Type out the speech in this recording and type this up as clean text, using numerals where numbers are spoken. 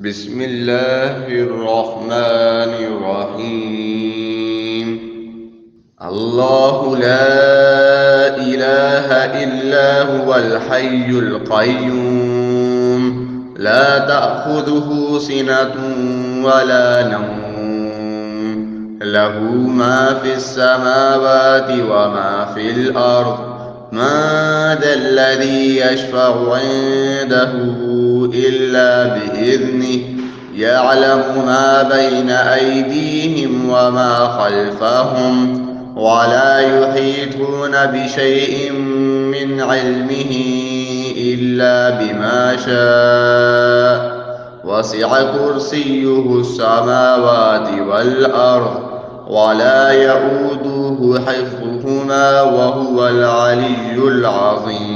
بسم الله الرحمن الرحيم. الله لا إله إلا هو الحي القيوم، لا تأخذه سنة ولا نوم، له ما في السماوات وما في الأرض. من ذا الذي يشفع عنده إلا بإذنه، يعلم ما بين أيديهم وما خلفهم، ولا يحيطون بشيء من علمه إلا بما شاء. وسع كرسيه السماوات والأرض، ولا يئوده حفظهما وهو العلي العظيم.